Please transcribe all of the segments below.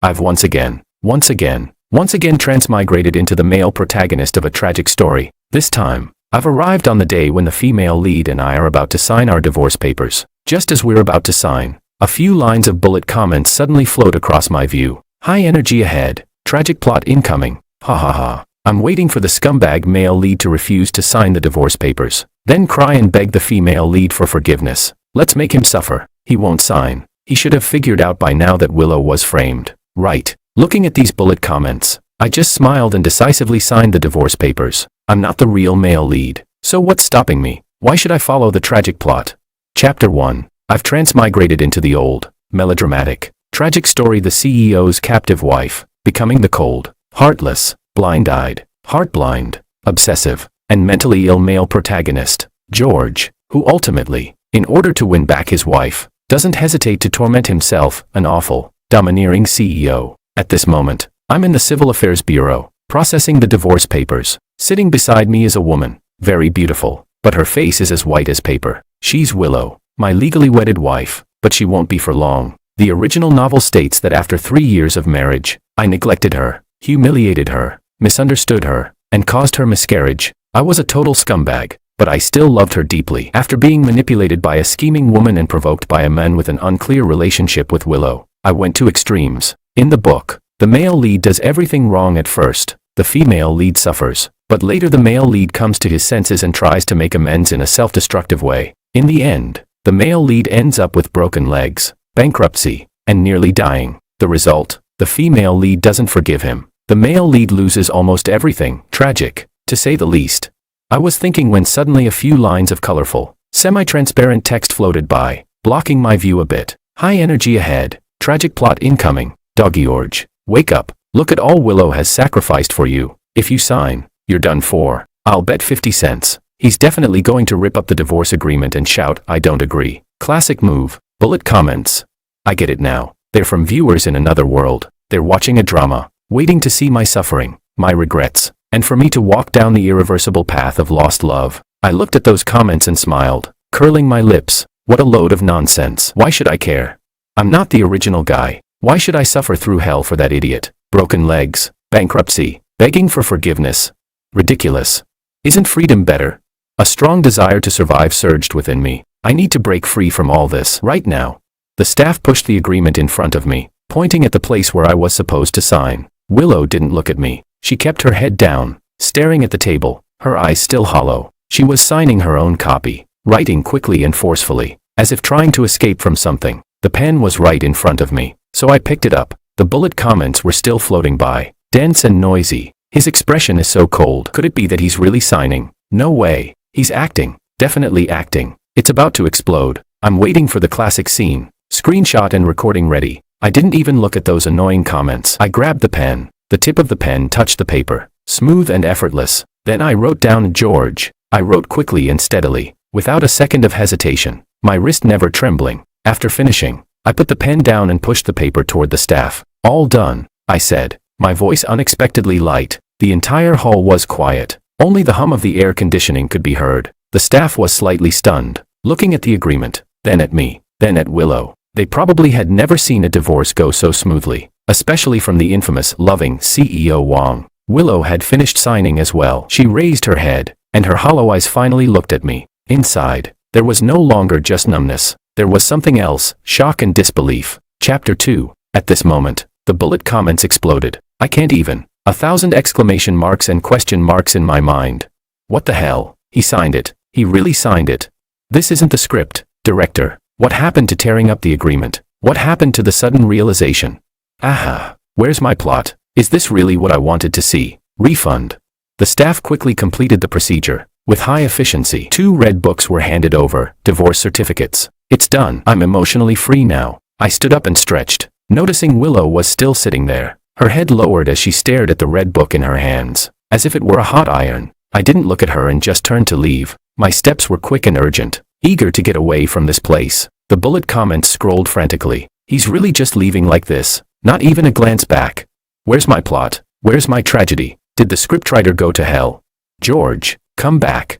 I've once again transmigrated into the male protagonist of a tragic story. This time, I've arrived on the day when the female lead and I are about to sign our divorce papers. Just as we're about to sign, a few lines of bullet comments suddenly float across my view. High energy ahead, tragic plot incoming, ha ha ha. I'm waiting for the scumbag male lead to refuse to sign the divorce papers, then cry and beg the female lead for forgiveness. Let's make him suffer. He won't sign. He should have figured out by now that Willow was framed. Right. Looking at these bullet comments, I just smiled and decisively signed the divorce papers. I'm not the real male lead. So what's stopping me? Why should I follow the tragic plot? Chapter 1. I've transmigrated into the old, melodramatic, tragic story: the CEO's captive wife, becoming the cold, heartless, blind-eyed, heart-blind, obsessive, and mentally ill male protagonist, George, who ultimately, in order to win back his wife, doesn't hesitate to torment himself, an awful, domineering CEO. At this moment, I'm in the Civil Affairs Bureau, processing the divorce papers. Sitting beside me is a woman, very beautiful, but her face is as white as paper. She's Willow, my legally wedded wife, but she won't be for long. The original novel states that after 3 years of marriage, I neglected her, humiliated her, misunderstood her, and caused her miscarriage. I was a total scumbag, but I still loved her deeply. After being manipulated by a scheming woman and provoked by a man with an unclear relationship with Willow, I went to extremes. In the book, the male lead does everything wrong at first. The female lead suffers, but later the male lead comes to his senses and tries to make amends in a self-destructive way. In the end, the male lead ends up with broken legs, bankruptcy, and nearly dying. The result, the female lead doesn't forgive him. The male lead loses almost everything. Tragic, to say the least. I was thinking when suddenly a few lines of colorful, semi-transparent text floated by, blocking my view a bit. High energy ahead, tragic plot incoming. Doggy George, wake up. Look at all Willow has sacrificed for you. If you sign, you're done for. I'll bet 50 cents. He's definitely going to rip up the divorce agreement and shout, "I don't agree." Classic move. Bullet comments. I get it now. They're from viewers in another world. They're watching a drama, waiting to see my suffering, my regrets, and for me to walk down the irreversible path of lost love. I looked at those comments and smiled, curling my lips. What a load of nonsense. Why should I care? I'm not the original guy. Why should I suffer through hell for that idiot? Broken legs, bankruptcy, begging for forgiveness. Ridiculous. Isn't freedom better? A strong desire to survive surged within me. I need to break free from all this right now. The staff pushed the agreement in front of me, pointing at the place where I was supposed to sign. Willow didn't look at me. She kept her head down, staring at the table, her eyes still hollow. She was signing her own copy, writing quickly and forcefully, as if trying to escape from something. The pen was right in front of me, so I picked it up. The bullet comments were still floating by, dense and noisy. His expression is so cold. Could it be that he's really signing? No way. He's acting. Definitely acting. It's about to explode. I'm waiting for the classic scene. Screenshot and recording ready. I didn't even look at those annoying comments. I grabbed the pen. The tip of the pen touched the paper. Smooth and effortless. Then I wrote down George. I wrote quickly and steadily, without a second of hesitation, my wrist never trembling. After finishing, I put the pen down and pushed the paper toward the staff. All done, I said, my voice unexpectedly light. The entire hall was quiet. Only the hum of the air conditioning could be heard. The staff was slightly stunned, looking at the agreement, then at me, then at Willow. They probably had never seen a divorce go so smoothly, especially from the infamous, loving CEO Wong. Willow had finished signing as well. She raised her head, and her hollow eyes finally looked at me. Inside, there was no longer just numbness. There was something else, shock and disbelief. Chapter 2. At this moment, the bullet comments exploded. I can't even. 1,000 exclamation marks and question marks in my mind. What the hell? He signed it. He really signed it. This isn't the script, director. What happened to tearing up the agreement? What happened to the sudden realization? Aha. Where's my plot? Is this really what I wanted to see? Refund. The staff quickly completed the procedure. With high efficiency, 2 red books were handed over, divorce certificates. It's done. I'm emotionally free now. I stood up and stretched, noticing Willow was still sitting there, her head lowered as she stared at the red book in her hands, as if it were a hot iron. I didn't look at her and just turned to leave. My steps were quick and urgent, eager to get away from this place. The bullet comments scrolled frantically. He's really just leaving like this, not even a glance back. Where's my plot? Where's my tragedy? Did the scriptwriter go to hell? George, come back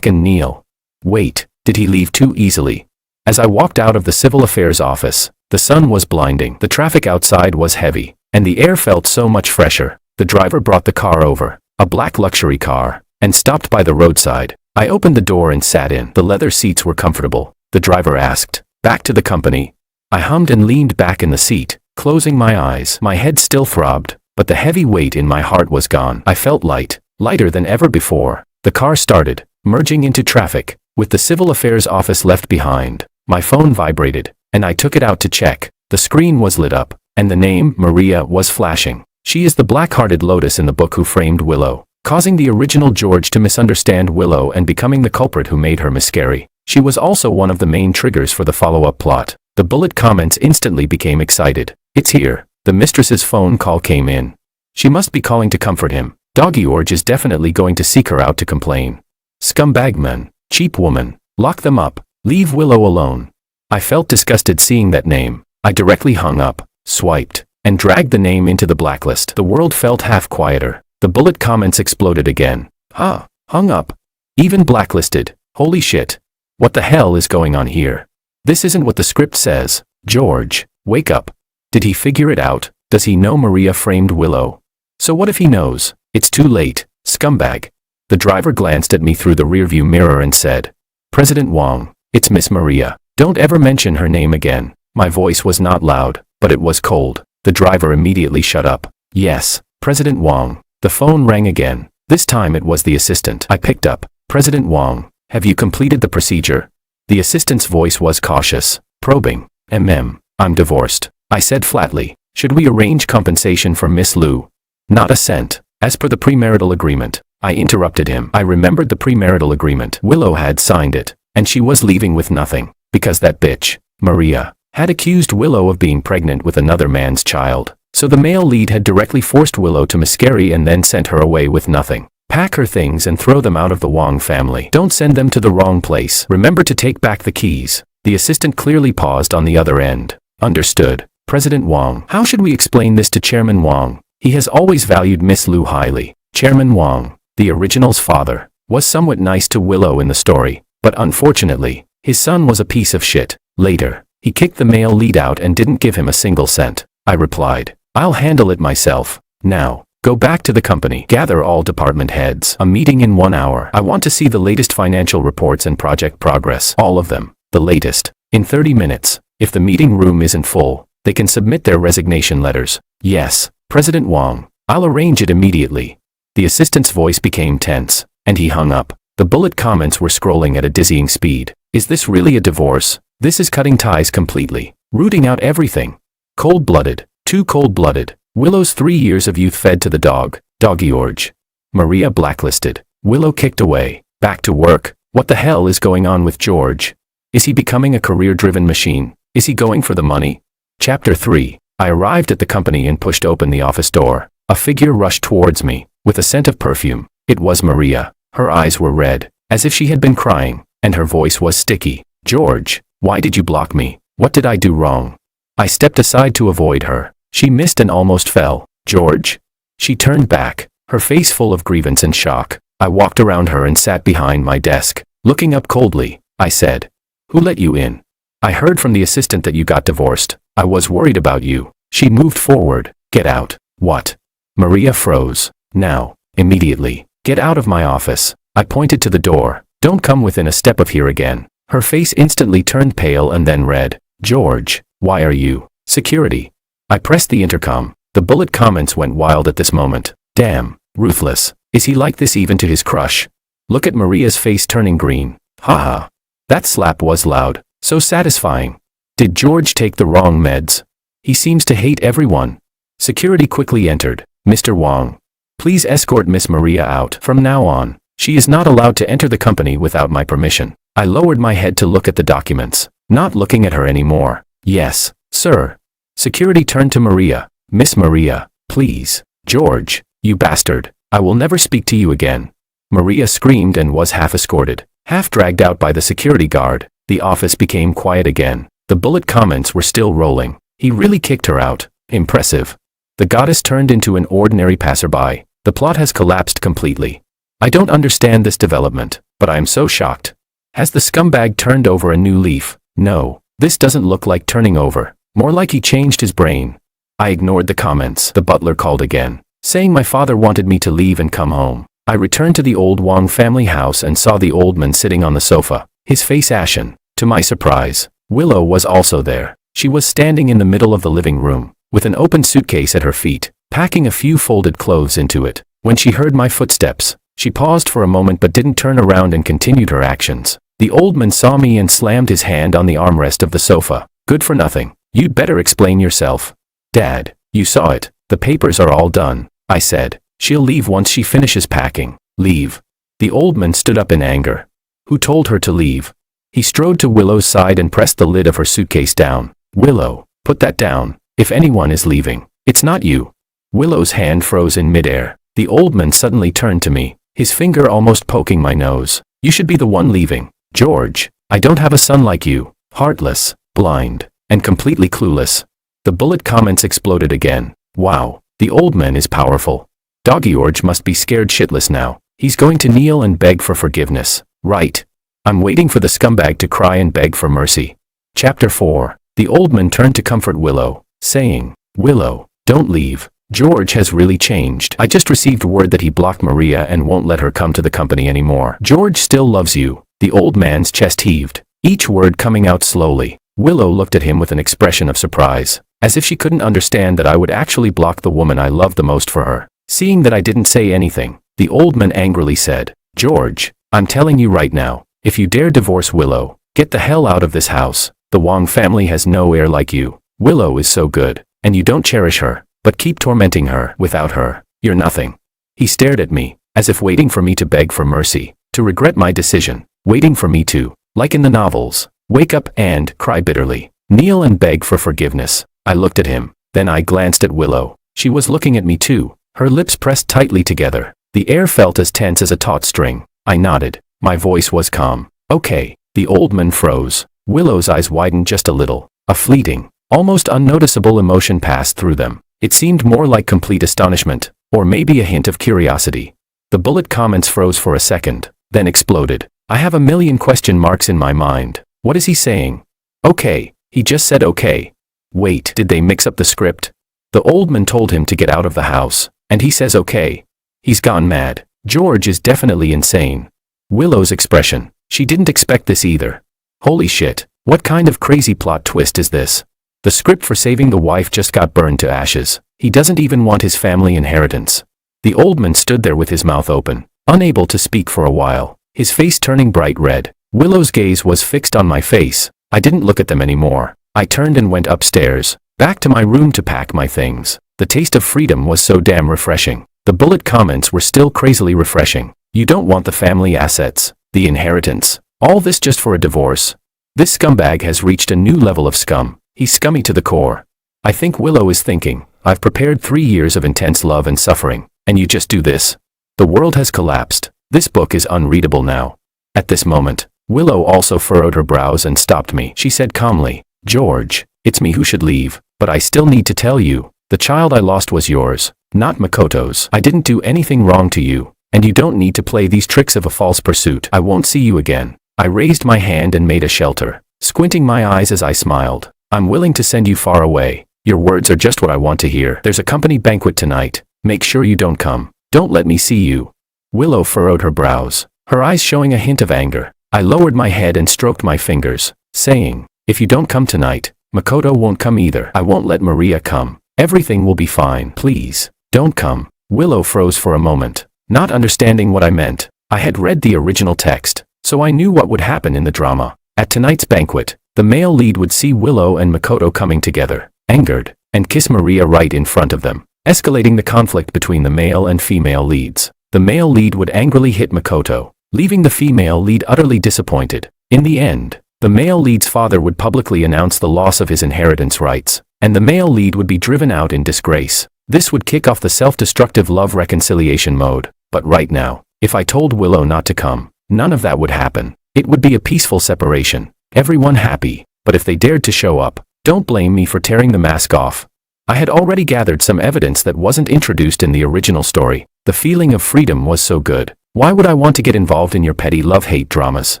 and kneel. Wait, did he leave too easily? As I walked out of the civil affairs office, the sun was blinding, the traffic outside was heavy, and the air felt so much fresher. The driver brought the car over, a black luxury car, and stopped by the roadside. I opened the door and sat in. The leather seats were comfortable. The driver asked, "Back to the company?" I hummed and leaned back in the seat, closing my eyes. My head still throbbed, but the heavy weight in my heart was gone. I felt light, lighter than ever before. The car started, merging into traffic, with the civil affairs office left behind. My phone vibrated, and I took it out to check. The screen was lit up, and the name, Maria, was flashing. She is the black-hearted lotus in the book Who Framed Willow, causing the original George to misunderstand Willow and becoming the culprit who made her miscarry. She was also one of the main triggers for the follow-up plot. The bullet comments instantly became excited. "It's here." The mistress's phone call came in. She must be calling to comfort him. Doggy George is definitely going to seek her out to complain. Scumbag man, cheap woman, lock them up, leave Willow alone. I felt disgusted seeing that name. I directly hung up, swiped, and dragged the name into the blacklist. The world felt half quieter. The bullet comments exploded again. Hung up. Even blacklisted. Holy shit. What the hell is going on here? This isn't what the script says. George, wake up. Did he figure it out? Does he know Maria framed Willow? So what if he knows? It's too late, scumbag. The driver glanced at me through the rearview mirror and said, "President Wong, it's Miss Maria. Don't ever mention her name again." My voice was not loud, but it was cold. The driver immediately shut up. "Yes, President Wong." The phone rang again. This time it was the assistant. I picked up. "President Wong, have you completed the procedure?" The assistant's voice was cautious, probing. I'm divorced," I said flatly. "Should we arrange compensation for Miss Liu?" "Not a cent. As per the premarital agreement." I interrupted him. I remembered the premarital agreement. Willow had signed it, and she was leaving with nothing, because that bitch, Maria, had accused Willow of being pregnant with another man's child. So the male lead had directly forced Willow to miscarry and then sent her away with nothing. Pack her things and throw them out of the Wong family. Don't send them to the wrong place. Remember to take back the keys. The assistant clearly paused on the other end. Understood. President Wong. How should we explain this to Chairman Wong? He has always valued Miss Liu highly. Chairman Wong, the original's father, was somewhat nice to Willow in the story, but unfortunately, his son was a piece of shit. Later, he kicked the male lead out and didn't give him a single cent. I replied, "I'll handle it myself. Now, go back to the company. Gather all department heads. A meeting in 1 hour. I want to see the latest financial reports and project progress. All of them. The latest. In 30 minutes. If the meeting room isn't full, they can submit their resignation letters." "Yes, President Wong. I'll arrange it immediately." The assistant's voice became tense, and he hung up. The bullet comments were scrolling at a dizzying speed. Is this really a divorce? This is cutting ties completely. Rooting out everything. Cold-blooded. Too cold-blooded. Willow's 3 years of youth fed to the dog. Doggy George. Maria blacklisted. Willow kicked away. Back to work. What the hell is going on with George? Is he becoming a career-driven machine? Is he going for the money? Chapter 3. I arrived at the company and pushed open the office door. A figure rushed towards me, with a scent of perfume. It was Maria. Her eyes were red, as if she had been crying, and her voice was sticky. "George, why did you block me? What did I do wrong?" I stepped aside to avoid her. She missed and almost fell. "George?" She turned back, her face full of grievance and shock. I walked around her and sat behind my desk. Looking up coldly, I said, "Who let you in?" "I heard from the assistant that you got divorced. I was worried about you." She moved forward. "Get out." "What?" Maria froze. "Now, immediately. Get out of my office." I pointed to the door. "Don't come within a step of here again." Her face instantly turned pale and then red. "George, why are you?" "Security." I pressed the intercom. The bullet comments went wild at this moment. "Damn, ruthless. Is he like this even to his crush?" Look at Maria's face turning green. Haha. That slap was loud. So satisfying. Did George take the wrong meds? He seems to hate everyone. Security quickly entered. "Mr. Wong, please escort Miss Maria out. From now on, she is not allowed to enter the company without my permission." I lowered my head to look at the documents, not looking at her anymore. "Yes, sir." Security turned to Maria. "Miss Maria, please." "George, you bastard. I will never speak to you again." Maria screamed and was half escorted, half dragged out by the security guard. The office became quiet again. The bullet comments were still rolling. He really kicked her out. Impressive. The goddess turned into an ordinary passerby. The plot has collapsed completely. I don't understand this development, but I am so shocked. Has the scumbag turned over a new leaf? No, this doesn't look like turning over. More like he changed his brain. I ignored the comments. The butler called again, saying my father wanted me to leave and come home. I returned to the old Wang family house and saw the old man sitting on the sofa, his face ashen. To my surprise, Willow was also there. She was standing in the middle of the living room, with an open suitcase at her feet, packing a few folded clothes into it. When she heard my footsteps, she paused for a moment but didn't turn around and continued her actions. The old man saw me and slammed his hand on the armrest of the sofa. Good for nothing. You'd better explain yourself. Dad, you saw it. The papers are all done, I said. She'll leave once she finishes packing. Leave. The old man stood up in anger. Who told her to leave? He strode to Willow's side and pressed the lid of her suitcase down. Willow, put that down. If anyone is leaving, it's not you. Willow's hand froze in midair. The old man suddenly turned to me, his finger almost poking my nose. You should be the one leaving. George, I don't have a son like you. Heartless, blind, and completely clueless. The bullet comments exploded again. Wow, the old man is powerful. Doggy George must be scared shitless now. He's going to kneel and beg for forgiveness. Right. I'm waiting for the scumbag to cry and beg for mercy. Chapter 4. The old man turned to comfort Willow, saying, Willow, don't leave. George has really changed. I just received word that he blocked Maria and won't let her come to the company anymore. George still loves you. The old man's chest heaved, each word coming out slowly. Willow looked at him with an expression of surprise, as if she couldn't understand that I would actually block the woman I loved the most for her. Seeing that I didn't say anything, the old man angrily said, George, I'm telling you right now, if you dare divorce Willow, get the hell out of this house. The Wang family has no heir like you. Willow is so good, and you don't cherish her, but keep tormenting her. Without her, you're nothing. He stared at me, as if waiting for me to beg for mercy, to regret my decision, waiting for me to, like in the novels, wake up and cry bitterly, kneel and beg for forgiveness. I looked at him, then I glanced at Willow. She was looking at me too, her lips pressed tightly together. The air felt as tense as a taut string. I nodded. My voice was calm. Okay. The old man froze. Willow's eyes widened just a little. A fleeting, almost unnoticeable emotion passed through them. It seemed more like complete astonishment, or maybe a hint of curiosity. The bullet comments froze for a second, then exploded. I have a million question marks in my mind. What is he saying? Okay. He just said okay. Wait, did they mix up the script? The old man told him to get out of the house, and he says okay. He's gone mad. George is definitely insane. Willow's expression. She didn't expect this either. Holy shit, what kind of crazy plot twist is this? The script for saving the wife just got burned to ashes. He doesn't even want his family inheritance. The old man stood there with his mouth open, unable to speak for a while, his face turning bright red. Willow's gaze was fixed on my face. I didn't look at them anymore. I turned and went upstairs, back to my room to pack my things. The taste of freedom was so damn refreshing. The bullet comments were still crazily refreshing. You don't want the family assets, the inheritance. All this just for a divorce. This scumbag has reached a new level of scum. He's scummy to the core. I think Willow is thinking, I've prepared 3 years of intense love and suffering, and you just do this. The world has collapsed. This book is unreadable now. At this moment, Willow also furrowed her brows and stopped me. She said calmly, George, it's me who should leave, but I still need to tell you, the child I lost was yours, not Makoto's. I didn't do anything wrong to you, and you don't need to play these tricks of a false pursuit. I won't see you again. I raised my hand and made a shelter, squinting my eyes as I smiled. I'm willing to send you far away. Your words are just what I want to hear. There's a company banquet tonight. Make sure you don't come. Don't let me see you. Willow furrowed her brows, her eyes showing a hint of anger. I lowered my head and stroked my fingers, saying, if you don't come tonight, Makoto won't come either. I won't let Maria come. Everything will be fine. Please, don't come. Willow froze for a moment, not understanding what I meant. I had read the original text, so I knew what would happen in the drama. At tonight's banquet, the male lead would see Willow and Makoto coming together, angered, and kiss Maria right in front of them, escalating the conflict between the male and female leads. The male lead would angrily hit Makoto, leaving the female lead utterly disappointed. In the end, the male lead's father would publicly announce the loss of his inheritance rights, and the male lead would be driven out in disgrace. This would kick off the self-destructive love reconciliation mode. But right now, if I told Willow not to come, none of that would happen. It would be a peaceful separation, everyone happy. But if they dared to show up, don't blame me for tearing the mask off. I had already gathered some evidence that wasn't introduced in the original story. The feeling of freedom was so good. Why would I want to get involved in your petty love-hate dramas?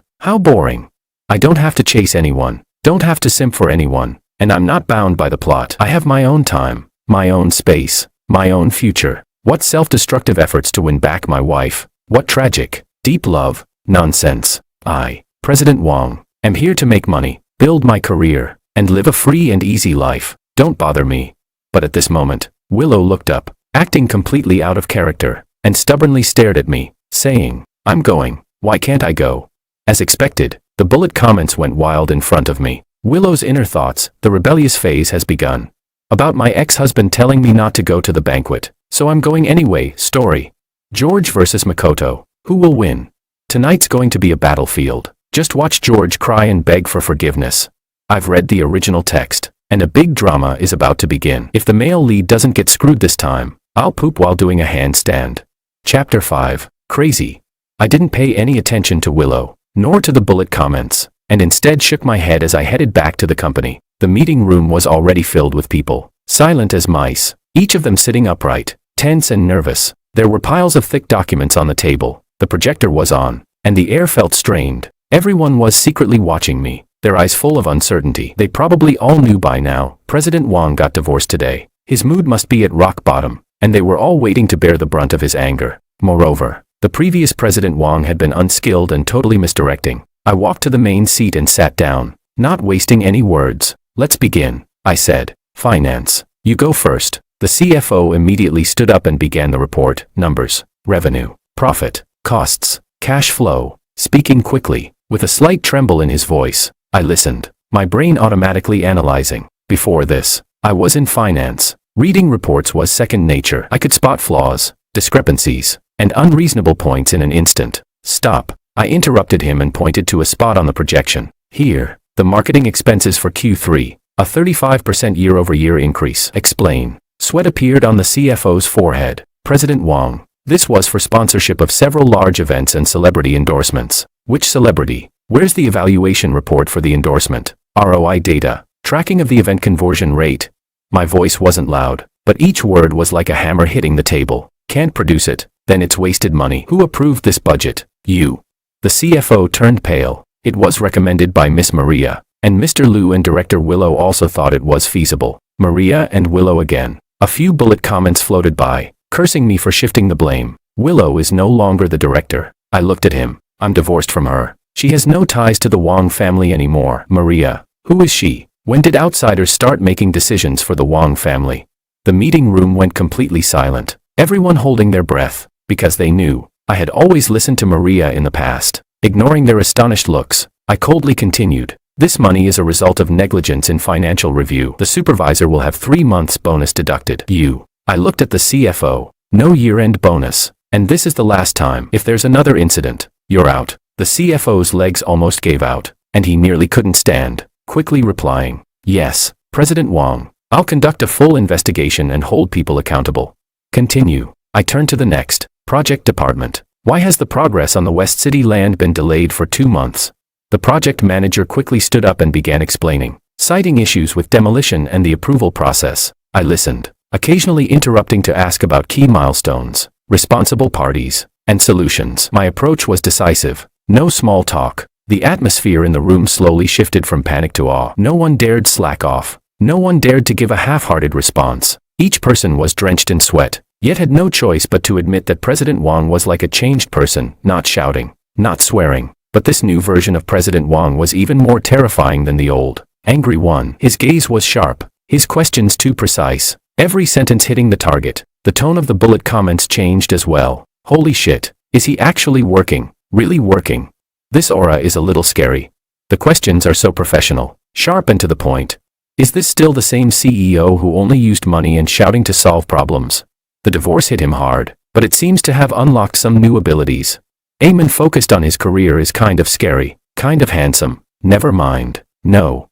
How boring. I don't have to chase anyone. Don't have to simp for anyone, and I'm not bound by the plot. I have my own time, my own space, my own future. What self-destructive efforts to win back my wife. What tragic, deep love, nonsense. I, President Wang, am here to make money, build my career, and live a free and easy life. Don't bother me. But at this moment, Willow looked up, acting completely out of character, and stubbornly stared at me, saying, I'm going. Why can't I go? As expected, the bullet comments went wild in front of me. Willow's inner thoughts, the rebellious phase has begun. About my ex-husband telling me not to go to the banquet, so I'm going anyway. Story. George versus Makoto. Who will win? Tonight's going to be a battlefield. Just watch George cry and beg for forgiveness. I've read the original text, and a big drama is about to begin. If the male lead doesn't get screwed this time, I'll poop while doing a handstand. Chapter 5. Crazy. I didn't pay any attention to Willow, nor to the bullet comments, and instead shook my head as I headed back to the company. The meeting room was already filled with people, silent as mice, each of them sitting upright, tense and nervous. There were piles of thick documents on the table, the projector was on, and the air felt strained. Everyone was secretly watching me, their eyes full of uncertainty. They probably all knew by now, President Wang got divorced today. His mood must be at rock bottom, and they were all waiting to bear the brunt of his anger. Moreover, the previous President Wang had been unskilled and totally misdirecting. I walked to the main seat and sat down, not wasting any words. Let's begin, I said. Finance. You go first. The CFO immediately stood up and began the report. Numbers, revenue, profit, costs, cash flow, speaking quickly, with a slight tremble in his voice. I listened, my brain automatically analyzing. Before this, I was in finance. Reading reports was second nature. I could spot flaws, discrepancies, and unreasonable points in an instant. Stop. I interrupted him and pointed to a spot on the projection. Here, the marketing expenses for Q3, a 35% year-over-year increase. Explain. Sweat appeared on the CFO's forehead. President Wang. This was for sponsorship of several large events and celebrity endorsements. Which celebrity? Where's the evaluation report for the endorsement? ROI data. Tracking of the event conversion rate. My voice wasn't loud, but each word was like a hammer hitting the table. Can't produce it, then it's wasted money. Who approved this budget? You. The CFO turned pale. It was recommended by Miss Maria, and Mr. Liu and Director Willow also thought it was feasible. Maria and Willow again. A few bullet comments floated by, cursing me for shifting the blame. Willow is no longer the director. I looked at him. I'm divorced from her. She has no ties to the Wang family anymore. Maria. Who is she? When did outsiders start making decisions for the Wang family? The meeting room went completely silent, everyone holding their breath, because they knew. I had always listened to Maria in the past. Ignoring their astonished looks, I coldly continued. This money is a result of negligence in financial review. The supervisor will have 3 months bonus deducted. You. I looked at the CFO. No year-end bonus. And this is the last time. If there's another incident, you're out. The CFO's legs almost gave out, and he nearly couldn't stand, quickly replying, yes, President Wang. I'll conduct a full investigation and hold people accountable. Continue. I turned to the next. Project department. Why has the progress on the West City land been delayed for 2 months? The project manager quickly stood up and began explaining, citing issues with demolition and the approval process. I listened, occasionally interrupting to ask about key milestones, responsible parties, and solutions. My approach was decisive. No small talk. The atmosphere in the room slowly shifted from panic to awe. No one dared slack off. No one dared to give a half-hearted response. Each person was drenched in sweat, yet had no choice but to admit that President Wang was like a changed person, not shouting, not swearing. But this new version of President Wang was even more terrifying than the old, angry one. His gaze was sharp, his questions too precise, every sentence hitting the target. The tone of the bullet comments changed as well. Holy shit, is he actually working, really working? This aura is a little scary. The questions are so professional, sharp and to the point. Is this still the same CEO who only used money and shouting to solve problems? The divorce hit him hard, but it seems to have unlocked some new abilities. Eamon focused on his career is kind of scary, kind of handsome. Never mind. No,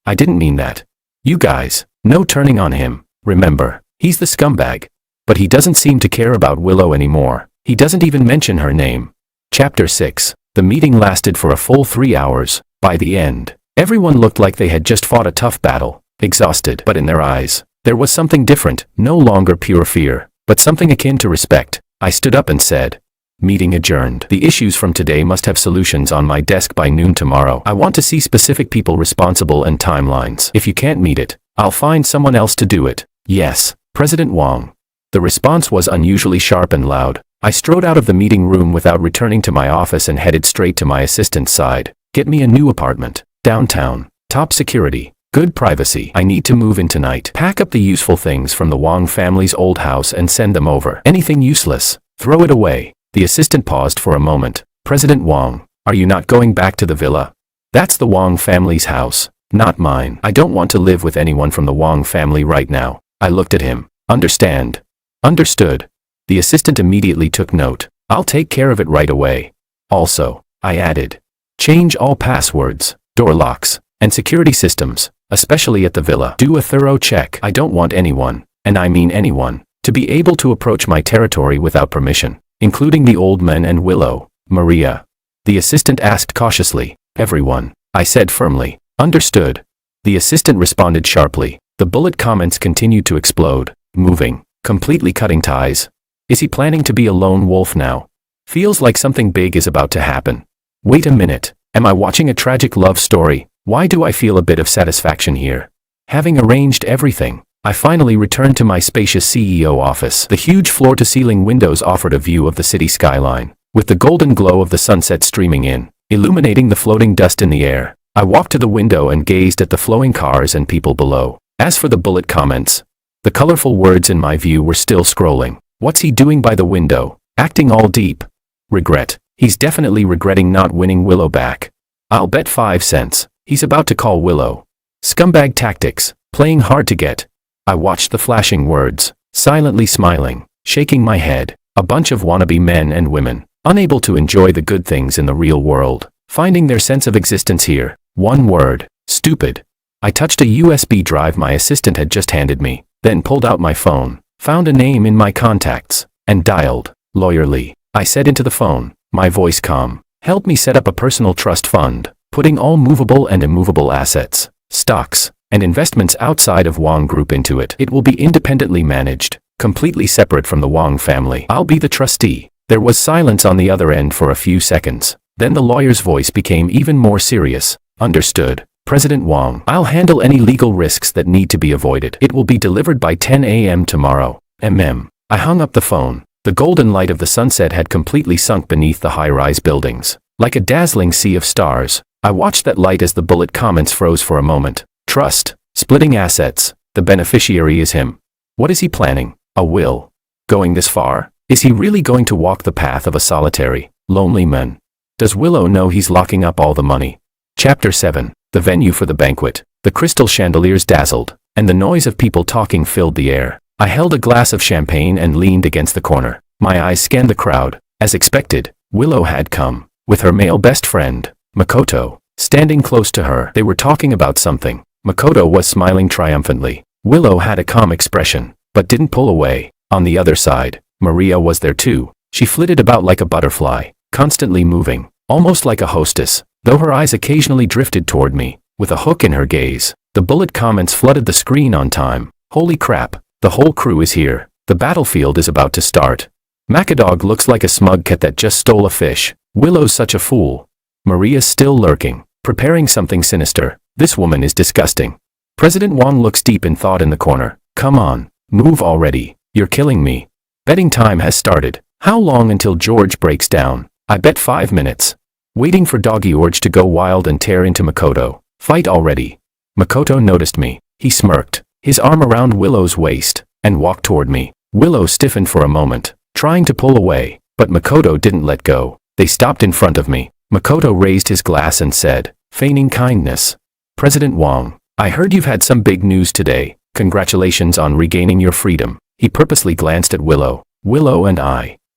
I didn't mean that. You guys, no turning on him. Remember, he's the scumbag. But he doesn't seem to care about Willow anymore. He doesn't even mention her name. Chapter 6. The meeting lasted for a full 3 hours. By the end, everyone looked like they had just fought a tough battle, exhausted. But in their eyes, there was something different, no longer pure fear, but something akin to respect. I stood up and said, Meeting adjourned. The issues from today must have solutions on my desk by noon tomorrow. I want to see specific people responsible and timelines. If you can't meet it, I'll find someone else to do it. Yes, President Wang. The response was unusually sharp and loud. I strode out of the meeting room without returning to my office and headed straight to my assistant's side. Get me a new apartment. Downtown. Top security. Good privacy. I need to move in tonight. Pack up the useful things from the Wang family's old house and send them over. Anything useless, throw it away. The assistant paused for a moment. President Wang, are you not going back to the villa? That's the Wang family's house, not mine. I don't want to live with anyone from the Wang family right now. I looked at him. Understand? Understood. The assistant immediately took note. I'll take care of it right away. Also, I added, change all passwords, door locks, and security systems, especially at the villa. Do a thorough check. I don't want anyone, and I mean anyone, to be able to approach my territory without permission, including the old men and Willow. Maria. The assistant asked cautiously. Everyone, I said firmly. Understood. The assistant responded sharply. The bullet comments continued to explode, moving, completely cutting ties. Is he planning to be a lone wolf now? Feels like something big is about to happen. Wait a minute. Am I watching a tragic love story? Why do I feel a bit of satisfaction here? Having arranged everything, I finally returned to my spacious CEO office. The huge floor-to-ceiling windows offered a view of the city skyline, with the golden glow of the sunset streaming in, illuminating the floating dust in the air. I walked to the window and gazed at the flowing cars and people below. As for the bullet comments, the colorful words in my view were still scrolling. What's he doing by the window? Acting all deep. Regret. He's definitely regretting not winning Willow back. I'll bet 5 cents. He's about to call Willow. Scumbag tactics. Playing hard to get. I watched the flashing words, silently smiling, shaking my head. A bunch of wannabe men and women, unable to enjoy the good things in the real world, finding their sense of existence here. One word. Stupid. I touched a USB drive my assistant had just handed me, then pulled out my phone, found a name in my contacts, and dialed. Lawyer Lee. I said into the phone, my voice calm. Help me set up a personal trust fund, putting all movable and immovable assets, stocks, and investments outside of Wang Group into it. It will be independently managed, completely separate from the Wang family. I'll be the trustee. There was silence on the other end for a few seconds. Then the lawyer's voice became even more serious. Understood. President Wang, I'll handle any legal risks that need to be avoided. It will be delivered by 10 a.m. tomorrow. I hung up the phone. The golden light of the sunset had completely sunk beneath the high-rise buildings. Like a dazzling sea of stars, I watched that light as the bullet comments froze for a moment. Trust. Splitting assets. The beneficiary is him. What is he planning? A will. Going this far? Is he really going to walk the path of a solitary, lonely man? Does Willow know he's locking up all the money? Chapter 7. The venue for the banquet. The crystal chandeliers dazzled, and the noise of people talking filled the air. I held a glass of champagne and leaned against the corner. My eyes scanned the crowd. As expected, Willow had come, with her male best friend, Makoto, standing close to her. They were talking about something. Makoto was smiling triumphantly. Willow had a calm expression, but didn't pull away. On the other side, Maria was there too. She flitted about like a butterfly, constantly moving, almost like a hostess, though her eyes occasionally drifted toward me, with a hook in her gaze. The bullet comments flooded the screen on time. Holy crap, the whole crew is here. The battlefield is about to start. Macadog looks like a smug cat that just stole a fish. Willow's such a fool. Maria's still lurking, preparing something sinister. This woman is disgusting. President Wang looks deep in thought in the corner. Come on, move already. You're killing me. Betting time has started. How long until George breaks down? I bet 5 minutes. Waiting for Doggy George to go wild and tear into Makoto. Fight already. Makoto noticed me. He smirked, his arm around Willow's waist, and walked toward me. Willow stiffened for a moment, trying to pull away, but Makoto didn't let go. They stopped in front of me. Makoto raised his glass and said, feigning kindness, President Wang, I heard you've had some big news today. Congratulations on regaining your freedom. He purposely glanced at Willow. Willow and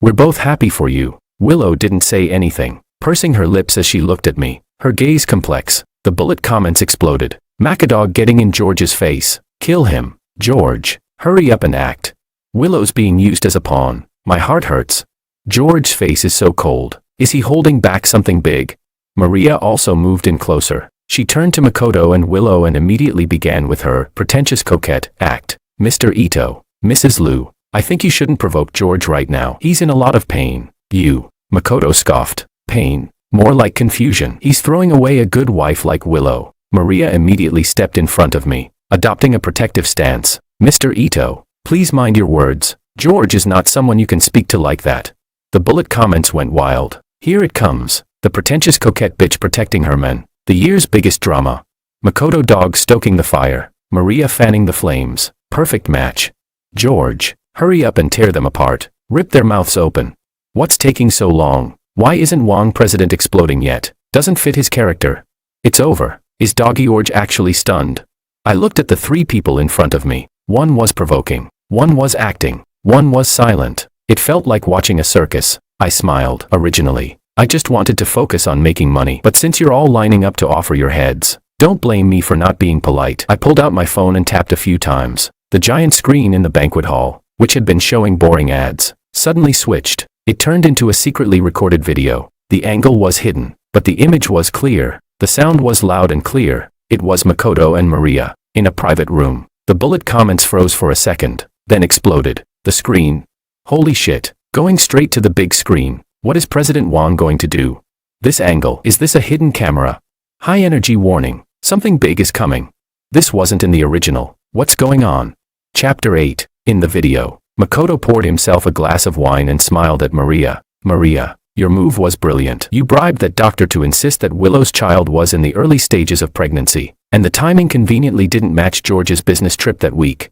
we're both happy for you. Willow didn't say anything, pursing her lips as she looked at me, her gaze complex. The bullet comments exploded. Macadog getting in George's face. Kill him. George, hurry up and act. Willow's being used as a pawn. My heart hurts. George's face is so cold. Is he holding back something big? Maria also moved in closer. She turned to Makoto and Willow and immediately began with her pretentious coquette act. Mr. Ito, Mrs. Liu, I think you shouldn't provoke George right now. He's in a lot of pain. You. Makoto scoffed. Pain. More like confusion. He's throwing away a good wife like Willow. Maria immediately stepped in front of me, adopting a protective stance. Mr. Ito, please mind your words. George is not someone you can speak to like that. The bullet comments went wild. Here it comes. The pretentious coquette bitch protecting her men. The year's biggest drama. Makoto dog stoking the fire. Maria fanning the flames. Perfect match. George, hurry up and tear them apart. Rip their mouths open. What's taking so long? Why isn't Wong president exploding yet? Doesn't fit his character. It's over. Is Doggy George actually stunned? I looked at the three people in front of me. One was provoking. One was acting. One was silent. It felt like watching a circus. I smiled. Originally, I just wanted to focus on making money. But since you're all lining up to offer your heads, don't blame me for not being polite. I pulled out my phone and tapped a few times. The giant screen in the banquet hall, which had been showing boring ads, suddenly switched. It turned into a secretly recorded video. The angle was hidden, but the image was clear. The sound was loud and clear. It was Makoto and Maria, in a private room. The bullet comments froze for a second, then exploded. The screen. Holy shit. Going straight to the big screen. What is President Wong going to do? This angle. Is this a hidden camera? High energy warning. Something big is coming. This wasn't in the original. What's going on? Chapter 8. In the video, Makoto poured himself a glass of wine and smiled at Maria. Maria, your move was brilliant. You bribed that doctor to insist that Willow's child was in the early stages of pregnancy, and the timing conveniently didn't match George's business trip that week.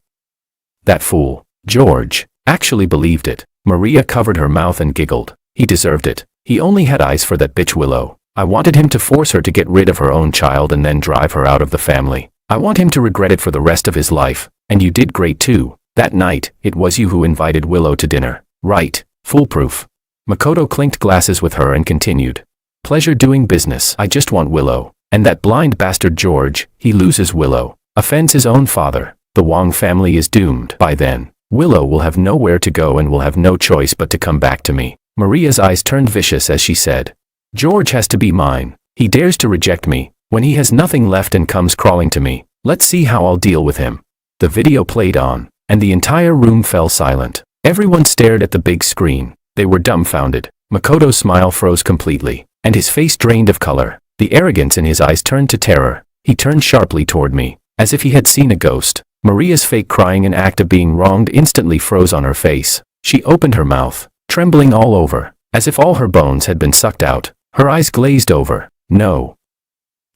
That fool, George, actually believed it. Maria covered her mouth and giggled. He deserved it. He only had eyes for that bitch Willow. I wanted him to force her to get rid of her own child and then drive her out of the family. I want him to regret it for the rest of his life. And you did great too. That night, it was you who invited Willow to dinner. Right. Foolproof. Makoto clinked glasses with her and continued. Pleasure doing business. I just want Willow. And that blind bastard George, he loses Willow. Offends his own father. The Wong family is doomed. By then, Willow will have nowhere to go and will have no choice but to come back to me. Maria's eyes turned vicious as she said, George has to be mine. He dares to reject me, when he has nothing left and comes crawling to me. Let's see how I'll deal with him. The video played on, and the entire room fell silent. Everyone stared at the big screen. They were dumbfounded. Makoto's smile froze completely, and his face drained of color. The arrogance in his eyes turned to terror. He turned sharply toward me, as if he had seen a ghost. Maria's fake crying and act of being wronged instantly froze on her face. She opened her mouth, trembling all over, as if all her bones had been sucked out. Her eyes glazed over. No.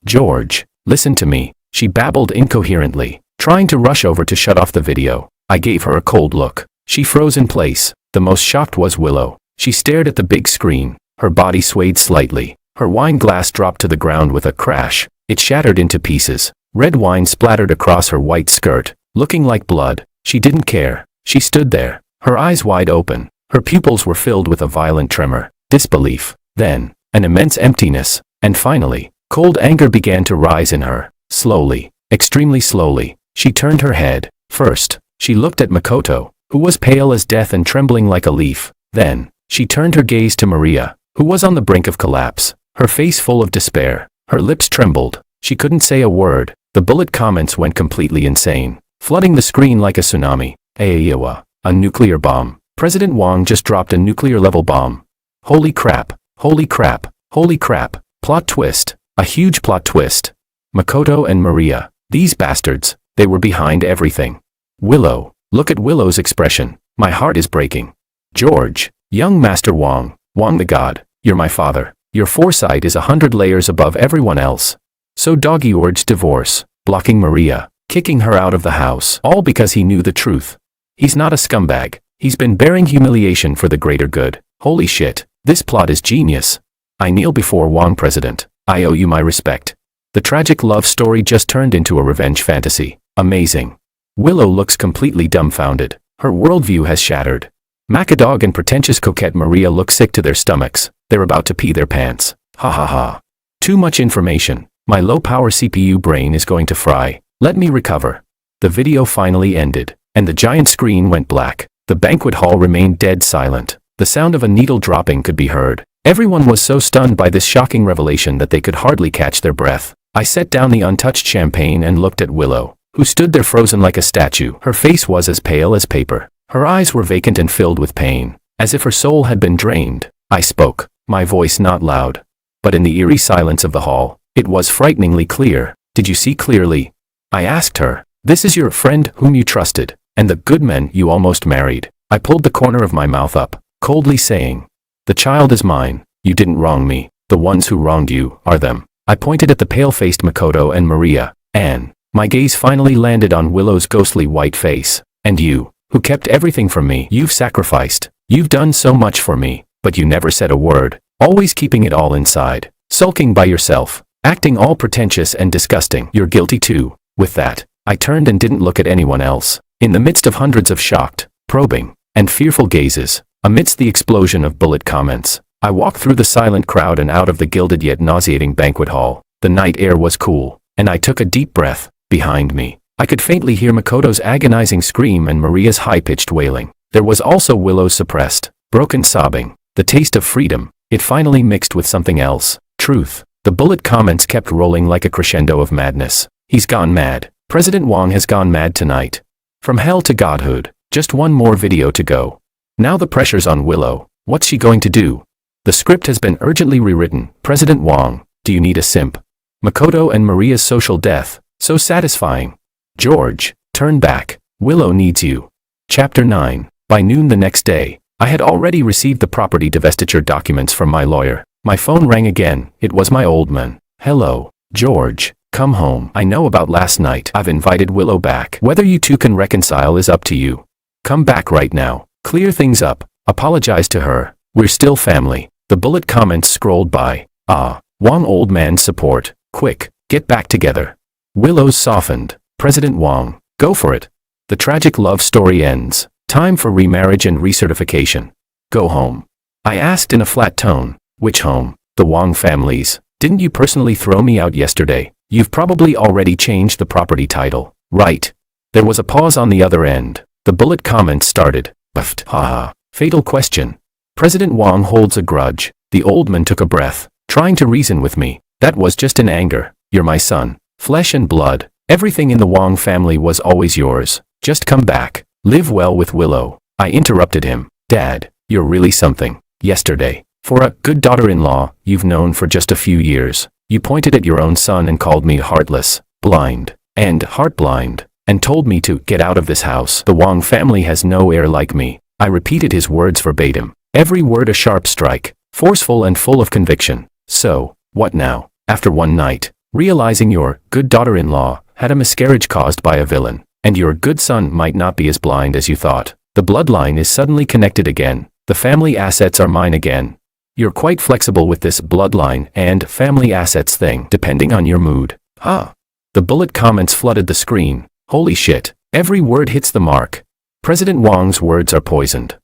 George, listen to me, she babbled incoherently, trying to rush over to shut off the video. I gave her a cold look. She froze in place. The most shocked was Willow. She stared at the big screen. Her body swayed slightly. Her wine glass dropped to the ground with a crash. It shattered into pieces. Red wine splattered across her white skirt, looking like blood. She didn't care. She stood there, her eyes wide open. Her pupils were filled with a violent tremor, disbelief, then, an immense emptiness, and finally, cold anger began to rise in her. Slowly, extremely slowly, she turned her head. First, she looked at Makoto, who was pale as death and trembling like a leaf. Then, she turned her gaze to Maria, who was on the brink of collapse, her face full of despair. Her lips trembled. She couldn't say a word. The bullet comments went completely insane, flooding the screen like a tsunami. Iowa, a nuclear bomb. President Wong just dropped a nuclear-level bomb. Holy crap, holy crap, holy crap. Plot twist, a huge plot twist. Makoto and Maria, these bastards, they were behind everything. Willow, look at Willow's expression. My heart is breaking. George, young Master Wong, Wong the God, you're my father. Your foresight is 100 layers above everyone else. So Doggy urged divorce, blocking Maria, kicking her out of the house, all because he knew the truth. He's not a scumbag. He's been bearing humiliation for the greater good. Holy shit, this plot is genius. I kneel before Wong President. I owe you my respect. The tragic love story just turned into a revenge fantasy. Amazing. Willow looks completely dumbfounded. Her worldview has shattered. Macadog and pretentious coquette Maria look sick to their stomachs. They're about to pee their pants. Ha ha ha. Too much information. My low-power CPU brain is going to fry. Let me recover. The video finally ended, and the giant screen went black. The banquet hall remained dead silent. The sound of a needle dropping could be heard. Everyone was so stunned by this shocking revelation that they could hardly catch their breath. I set down the untouched champagne and looked at Willow, who stood there frozen like a statue. Her face was as pale as paper. Her eyes were vacant and filled with pain, as if her soul had been drained. I spoke, my voice not loud. But in the eerie silence of the hall, it was frighteningly clear. Did you see clearly? I asked her. This is your friend whom you trusted, and the good men you almost married. I pulled the corner of my mouth up, coldly saying, the child is mine. You didn't wrong me. The ones who wronged you are them. I pointed at the pale-faced Makoto and Maria. Anne. My gaze finally landed on Willow's ghostly white face. And you, who kept everything from me, you've sacrificed. You've done so much for me, but you never said a word, always keeping it all inside, sulking by yourself, acting all pretentious and disgusting. You're guilty too. With that, I turned and didn't look at anyone else. In the midst of hundreds of shocked, probing, and fearful gazes, amidst the explosion of bullet comments, I walked through the silent crowd and out of the gilded yet nauseating banquet hall. The night air was cool, and I took a deep breath. Behind me, I could faintly hear Makoto's agonizing scream and Maria's high-pitched wailing. There was also Willow's suppressed, broken sobbing. The taste of freedom, it finally mixed with something else. Truth. The bullet comments kept rolling like a crescendo of madness. He's gone mad. President Wong has gone mad tonight. From hell to godhood. Just one more video to go. Now the pressure's on Willow. What's she going to do? The script has been urgently rewritten. President Wong, do you need a simp? Makoto and Maria's social death. So satisfying. George, turn back. Willow needs you. Chapter 9. By noon the next day, I had already received the property divestiture documents from my lawyer. My phone rang again. It was my old man. Hello, George. Come home. I know about last night. I've invited Willow back. Whether you two can reconcile is up to you. Come back right now. Clear things up. Apologize to her. We're still family. The bullet comments scrolled by. Wong old man's support. Quick, get back together. Willow's softened. President Wong, go for it. The tragic love story ends. Time for remarriage and recertification. Go home. I asked in a flat tone. Which home? The Wong family's. Didn't you personally throw me out yesterday? You've probably already changed the property title, right? There was a pause on the other end. The bullet comments started. Buffed. Haha. Fatal question. President Wong holds a grudge. The old man took a breath, trying to reason with me. That was just in anger. You're my son. Flesh and blood. Everything in the Wong family was always yours. Just come back. Live well with Willow. I interrupted him. Dad, you're really something. Yesterday, for a good daughter-in-law you've known for just a few years, you pointed at your own son and called me heartless, blind, and heart-blind, and told me to get out of this house. The Wong family has no heir like me. I repeated his words verbatim. Every word a sharp strike, forceful and full of conviction. So, what now? After one night, realizing your good daughter-in-law had a miscarriage caused by a villain, and your good son might not be as blind as you thought. The bloodline is suddenly connected again. The family assets are mine again. You're quite flexible with this bloodline and family assets thing, depending on your mood. The bullet comments flooded the screen. Holy shit. Every word hits the mark. President Wong's words are poisoned.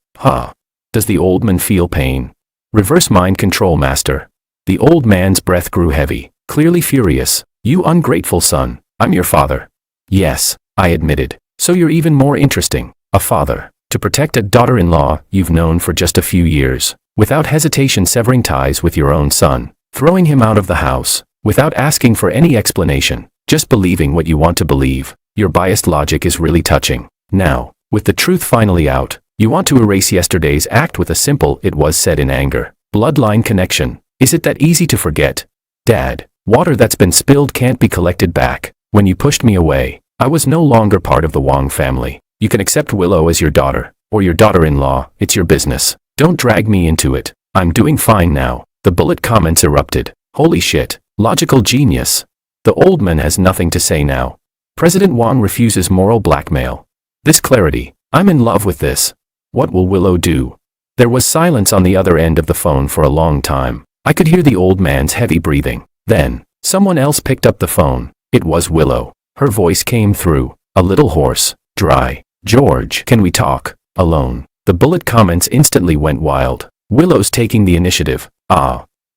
Does the old man feel pain? Reverse mind control master. The old man's breath grew heavy, clearly furious. You ungrateful son. I'm your father. Yes, I admitted. So you're even more interesting. A father. To protect a daughter-in-law you've known for just a few years. Without hesitation severing ties with your own son. Throwing him out of the house. Without asking for any explanation. Just believing what you want to believe. Your biased logic is really touching. Now, with the truth finally out, you want to erase yesterday's act with a simple "it was said in anger." Bloodline connection. Is it that easy to forget? Dad, water that's been spilled can't be collected back. When you pushed me away, I was no longer part of the Wong family. You can accept Willow as your daughter, or your daughter-in-law. It's your business. Don't drag me into it. I'm doing fine now. The bullet comments erupted. Holy shit. Logical genius. The old man has nothing to say now. President Wong refuses moral blackmail. This clarity. I'm in love with this. What will Willow do? There was silence on the other end of the phone for a long time. I could hear the old man's heavy breathing. Then, someone else picked up the phone. It was Willow. Her voice came through, a little hoarse, dry. George, can we talk? Alone. The bullet comments instantly went wild. Willow's taking the initiative.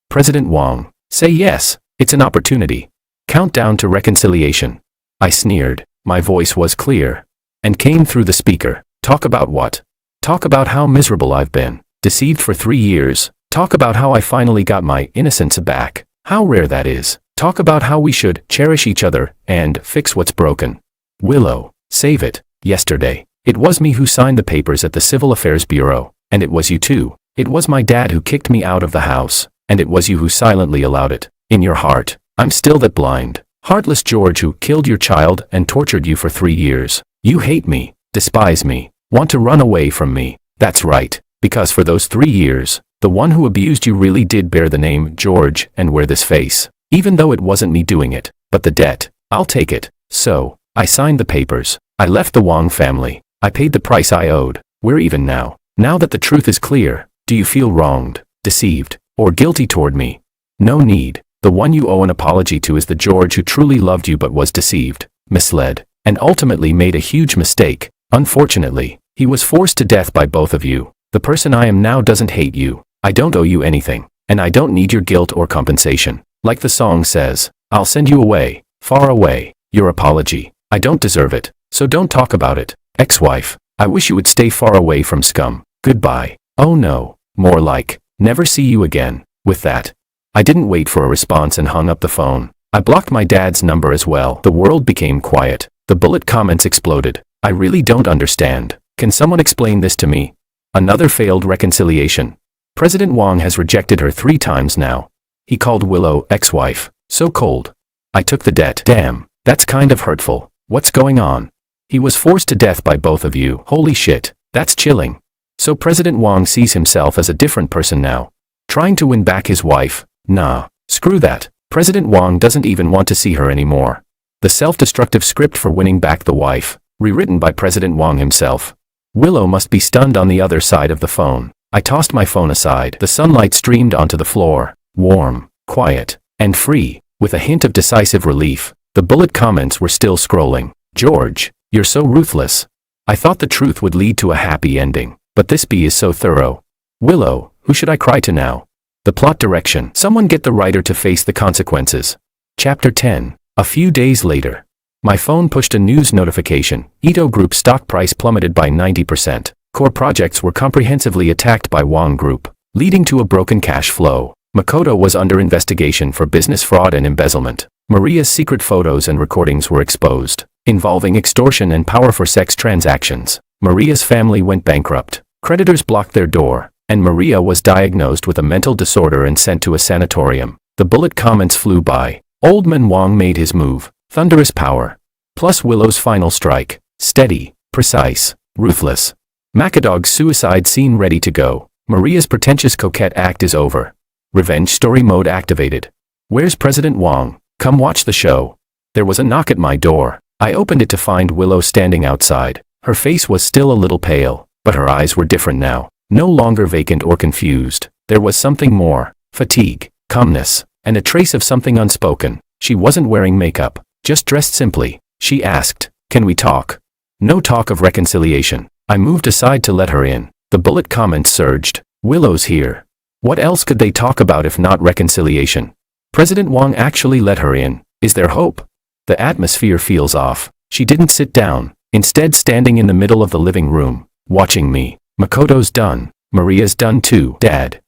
President Wong. Say yes, it's an opportunity. Countdown to reconciliation. I sneered. My voice was clear. And came through the speaker. Talk about what? Talk about how miserable I've been. Deceived for 3 years. Talk about how I finally got my innocence back. How rare that is. Talk about how we should cherish each other and fix what's broken. Willow, save it. Yesterday, it was me who signed the papers at the Civil Affairs Bureau, and it was you too. It was my dad who kicked me out of the house, and it was you who silently allowed it. In your heart, I'm still that blind, heartless George who killed your child and tortured you for 3 years. You hate me, despise me, want to run away from me. That's right, because for those 3 years, the one who abused you really did bear the name George and wear this face. Even though it wasn't me doing it, but the debt, I'll take it. So, I signed the papers. I left the Wong family. I paid the price I owed. We're even now. Now that the truth is clear, do you feel wronged, deceived, or guilty toward me? No need. The one you owe an apology to is the George who truly loved you but was deceived, misled, and ultimately made a huge mistake. Unfortunately, he was forced to death by both of you. The person I am now doesn't hate you. I don't owe you anything, and I don't need your guilt or compensation. Like the song says, I'll send you away, far away. Your apology. I don't deserve it, so don't talk about it. Ex-wife, I wish you would stay far away from scum. Goodbye. Oh no, more like, never see you again. With that, I didn't wait for a response and hung up the phone. I blocked my dad's number as well. The world became quiet. The bullet comments exploded. I really don't understand. Can someone explain this to me? Another failed reconciliation. President Wong has rejected her 3 times now. He called Willow ex-wife. So cold. I took the debt. Damn, that's kind of hurtful. What's going on? He was forced to death by both of you. Holy shit, that's chilling. So President Wong sees himself as a different person now. Trying to win back his wife? Nah, screw that. President Wong doesn't even want to see her anymore. The self-destructive script for winning back the wife, rewritten by President Wong himself. Willow must be stunned on the other side of the phone. I tossed my phone aside. The sunlight streamed onto the floor, warm, quiet, and free, with a hint of decisive relief. The bullet comments were still scrolling. George, you're so ruthless. I thought the truth would lead to a happy ending, but this bee is so thorough. Willow, who should I cry to now? The plot direction. Someone get the writer to face the consequences. Chapter 10. A few days later. My phone pushed a news notification. Ito Group stock price plummeted by 90%. Core projects were comprehensively attacked by Wong Group, leading to a broken cash flow. Makoto was under investigation for business fraud and embezzlement. Maria's secret photos and recordings were exposed, involving extortion and power for sex transactions. Maria's family went bankrupt. Creditors blocked their door, and Maria was diagnosed with a mental disorder and sent to a sanatorium. The bullet comments flew by. Old Man Wong made his move. Thunderous power. Plus Willow's final strike. Steady, precise, ruthless. Macadog's suicide scene ready to go. Maria's pretentious coquette act is over. Revenge story mode activated. Where's President Wong? Come watch the show. There was a knock at my door. I opened it to find Willow standing outside. Her face was still a little pale, but her eyes were different now. No longer vacant or confused. There was something more. Fatigue, calmness, and a trace of something unspoken. She wasn't wearing makeup, just dressed simply. She asked, "Can we talk?" No talk of reconciliation. I moved aside to let her in. The bullet comments surged. Willow's here. What else could they talk about if not reconciliation? President Wong actually let her in. Is there hope? The atmosphere feels off. She didn't sit down, instead standing in the middle of the living room, watching me. Makoto's done. Maria's done too. Dad.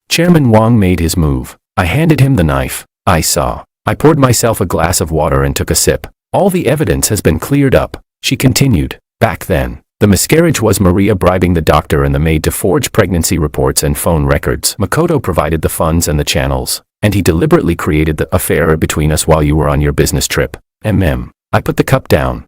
Chairman Wong made his move. I handed him the knife. I saw. I poured myself a glass of water and took a sip. All the evidence has been cleared up. She continued. Back then, the miscarriage was Maria bribing the doctor and the maid to forge pregnancy reports and phone records. Makoto provided the funds and the channels, and he deliberately created the affair between us while you were on your business trip. I put the cup down.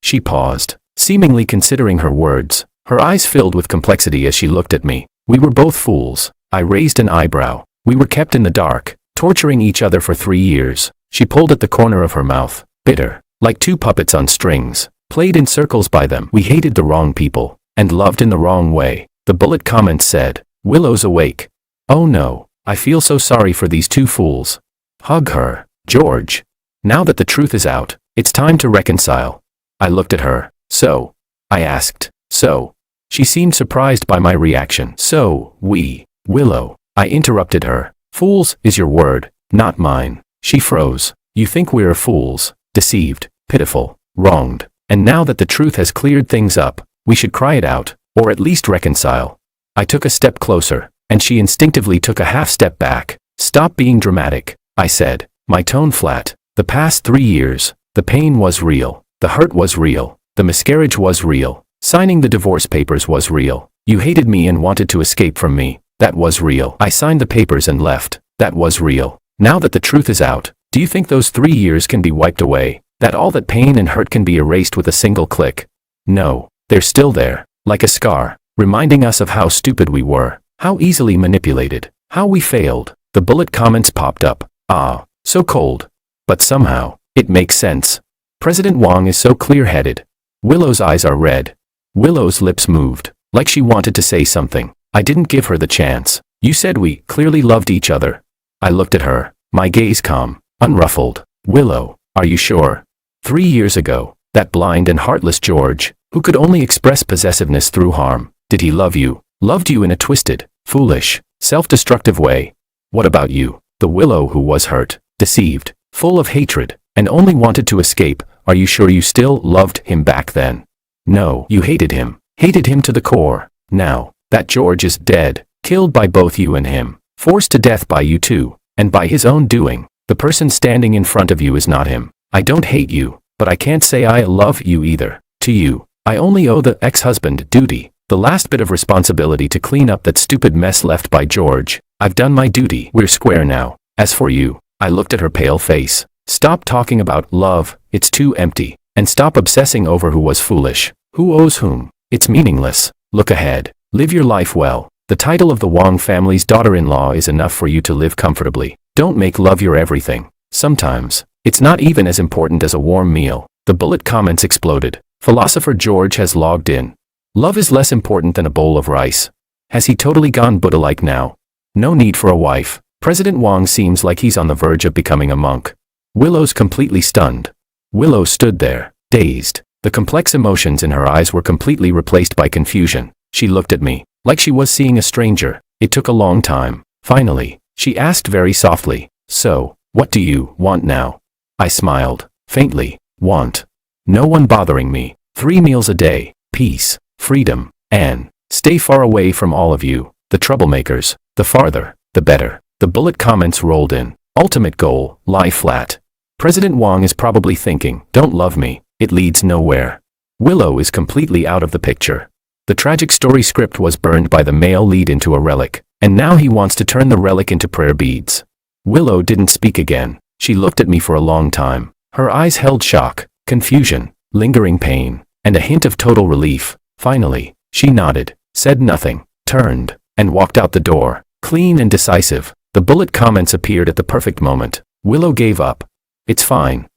She paused, seemingly considering her words. Her eyes filled with complexity as she looked at me. We were both fools. I raised an eyebrow. We were kept in the dark, torturing each other for 3 years. She pulled at the corner of her mouth, bitter, like 2 puppets on strings, played in circles by them. We hated the wrong people, and loved in the wrong way. The bullet comments said, Willow's awake. Oh no, I feel so sorry for these 2 fools. Hug her, George. Now that the truth is out, it's time to reconcile. I looked at her. So? I asked. So? She seemed surprised by my reaction. So, Willow. I interrupted her. Fools is your word, not mine. She froze. You think we're fools, deceived, pitiful, wronged. And now that the truth has cleared things up, we should cry it out, or at least reconcile. I took a step closer, and she instinctively took a half step back. Stop being dramatic, I said, my tone flat. The past 3 years, the pain was real, the hurt was real, the miscarriage was real. Signing the divorce papers was real. You hated me and wanted to escape from me. That was real. I signed the papers and left. That was real. Now that the truth is out, do you think those 3 years can be wiped away? That all that pain and hurt can be erased with a single click? No, they're still there, like a scar, reminding us of how stupid we were, how easily manipulated, how we failed. The bullet comments popped up. Ah, so cold. But somehow, it makes sense. President Wang is so clear-headed. Willow's eyes are red. Willow's lips moved, like she wanted to say something. I didn't give her the chance. You said we clearly loved each other. I looked at her, my gaze calm, unruffled. Willow, are you sure? 3 years ago, that blind and heartless George, who could only express possessiveness through harm, did he love you? Loved you in a twisted, foolish, self-destructive way? What about you? The Willow who was hurt, deceived, full of hatred, and only wanted to escape. Are you sure you still loved him back then? No, you hated him to the core. Now, that George is dead, killed by both you and him, forced to death by you too, and by his own doing. The person standing in front of you is not him. I don't hate you, but I can't say I love you either. To you, I only owe the ex-husband duty, the last bit of responsibility to clean up that stupid mess left by George. I've done my duty. We're square now. As for you, I looked at her pale face. Stop talking about love, it's too empty, and stop obsessing over who was foolish, who owes whom. It's meaningless. Look ahead. Live your life well. The title of the Wang family's daughter-in-law is enough for you to live comfortably. Don't make love your everything. Sometimes, it's not even as important as a warm meal. The bullet comments exploded. Philosopher George has logged in. Love is less important than a bowl of rice. Has he totally gone Buddha-like now? No need for a wife. President Wang seems like he's on the verge of becoming a monk. Willow's completely stunned. Willow stood there, dazed. The complex emotions in her eyes were completely replaced by confusion. She looked at me, like she was seeing a stranger. It took a long time. Finally, she asked very softly, so, what do you want now? I smiled, faintly. Want. No one bothering me. 3 meals a day, peace, freedom, and stay far away from all of you, the troublemakers. The farther, the better. The bullet comments rolled in. Ultimate goal, lie flat. President Wang is probably thinking, don't love me, it leads nowhere. Willow is completely out of the picture. The tragic story script was burned by the male lead into a relic, and now he wants to turn the relic into prayer beads. Willow didn't speak again. She looked at me for a long time. Her eyes held shock, confusion, lingering pain, and a hint of total relief. Finally, she nodded, said nothing, turned, and walked out the door, clean and decisive. The bullet comments appeared at the perfect moment. Willow gave up. It's fine.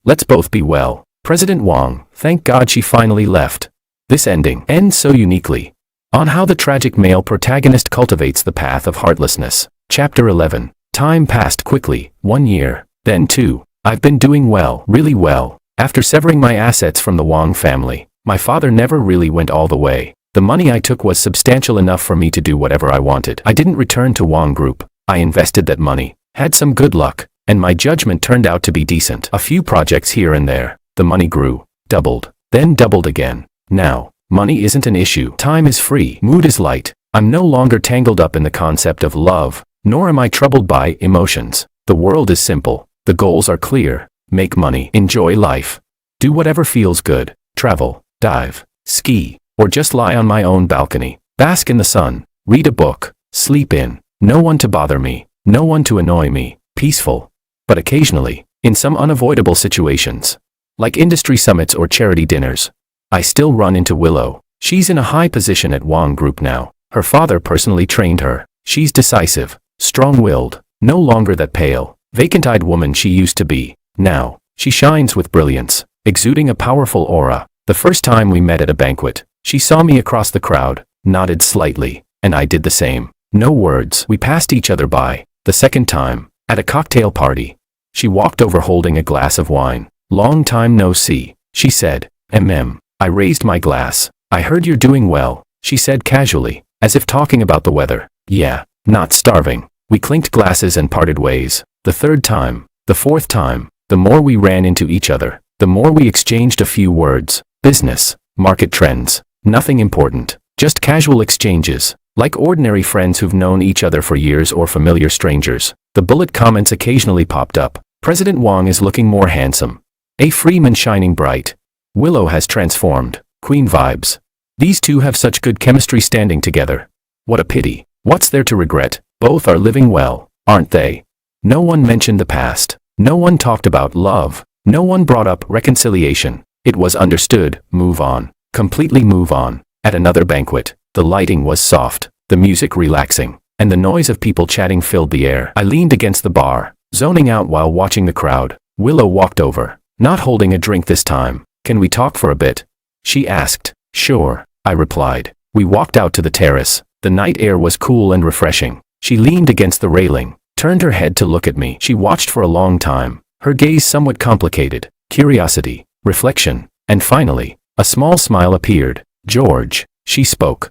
Let's both be well. President Wang, thank God she finally left. This ending ends so uniquely. On how the tragic male protagonist cultivates the path of heartlessness. Chapter 11. Time passed quickly. 1 year, then 2. I've been doing well, really well. After severing my assets from the Wang family, my father never really went all the way. The money I took was substantial enough for me to do whatever I wanted. I didn't return to Wang Group. I invested that money, had some good luck, and my judgment turned out to be decent. A few projects here and there. The money grew, doubled, then doubled again. Now, money isn't an issue. Time is free. Mood is light. I'm no longer tangled up in the concept of love, nor am I troubled by emotions. The world is simple. The goals are clear. Make money. Enjoy life. Do whatever feels good. Travel, dive, ski, or just lie on my own balcony. Bask in the sun. Read a book. Sleep in. No one to bother me. No one to annoy me. Peaceful. But occasionally, in some unavoidable situations, like industry summits or charity dinners, I still run into Willow. She's in a high position at Wang Group now. Her father personally trained her. She's decisive, strong-willed, no longer that pale, vacant-eyed woman she used to be. Now, she shines with brilliance, exuding a powerful aura. The first time we met at a banquet, she saw me across the crowd, nodded slightly, and I did the same. No words. We passed each other by. The second time, at a cocktail party, she walked over holding a glass of wine. Long time no see, she said. I raised my glass. I heard you're doing well, she said casually, as if talking about the weather. Yeah, not starving. We clinked glasses and parted ways. The third time, the fourth time, the more we ran into each other, the more we exchanged a few words. Business, market trends, nothing important, just casual exchanges, like ordinary friends who've known each other for years or familiar strangers. The bullet comments occasionally popped up. President Wang is looking more handsome. A Freeman shining bright. Willow has transformed. Queen vibes. These two have such good chemistry standing together. What a pity. What's there to regret? Both are living well, aren't they? No one mentioned the past. No one talked about love. No one brought up reconciliation. It was understood, move on. Completely move on. At another banquet, the lighting was soft, the music relaxing, and the noise of people chatting filled the air. I leaned against the bar, zoning out while watching the crowd. Willow walked over, not holding a drink this time. Can we talk for a bit? She asked. Sure, I replied. We walked out to the terrace. The night air was cool and refreshing. She leaned against the railing, turned her head to look at me. She watched for a long time, her gaze somewhat complicated. Curiosity, reflection, and finally, a small smile appeared. George, she spoke.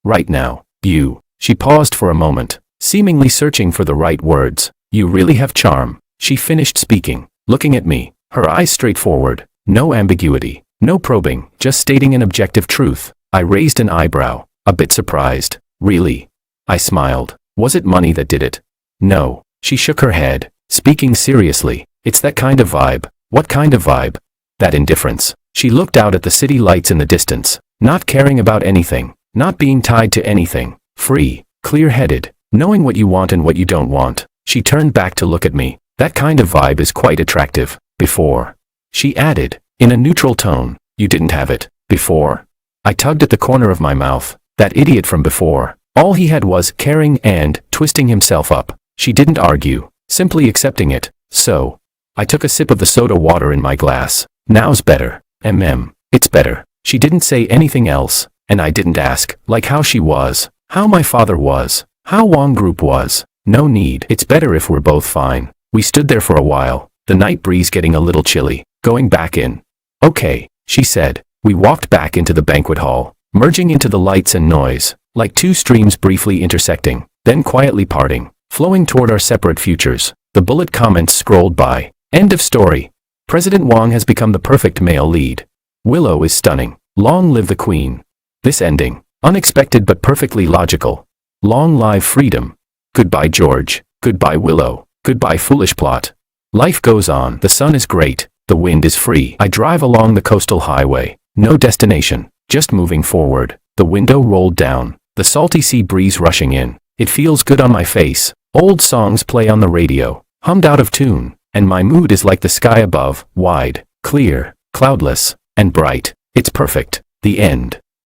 Right now, you. She paused for a moment, seemingly searching for the right words. You really have charm. She finished speaking, looking at me, her eyes straightforward. No ambiguity, no probing, just stating an objective truth. I raised an eyebrow, a bit surprised. Really? I smiled. Was it money that did it? No. She shook her head, speaking seriously. It's that kind of vibe. What kind of vibe? That indifference. She looked out at the city lights in the distance, not caring about anything, not being tied to anything. Free, clear-headed, knowing what you want and what you don't want. She turned back to look at me. That kind of vibe is quite attractive. Before. She added, in a neutral tone, you didn't have it. Before. I tugged at the corner of my mouth. That idiot from before. All he had was caring and twisting himself up. She didn't argue, simply accepting it. So. I took a sip of the soda water in my glass. Now's better. It's better. She didn't say anything else, and I didn't ask, like how she was, how my father was, how Wong Group was. No need. It's better if we're both fine. We stood there for a while, the night breeze getting a little chilly, going back in. Okay, she said. We walked back into the banquet hall, merging into the lights and noise, like two streams briefly intersecting, then quietly parting, flowing toward our separate futures. The bullet comments scrolled by. End of story. President Wong has become the perfect male lead. Willow is stunning. Long live the queen. This ending, unexpected but perfectly logical. Long live freedom. Goodbye George. Goodbye Willow. Goodbye foolish plot. Life goes on. The sun is great. The wind is free. I drive along the coastal highway. No destination. Just moving forward. The window rolled down. The salty sea breeze rushing in. It feels good on my face. Old songs play on the radio, hummed out of tune. And my mood is like the sky above, wide, clear, cloudless, and bright. It's perfect. The end.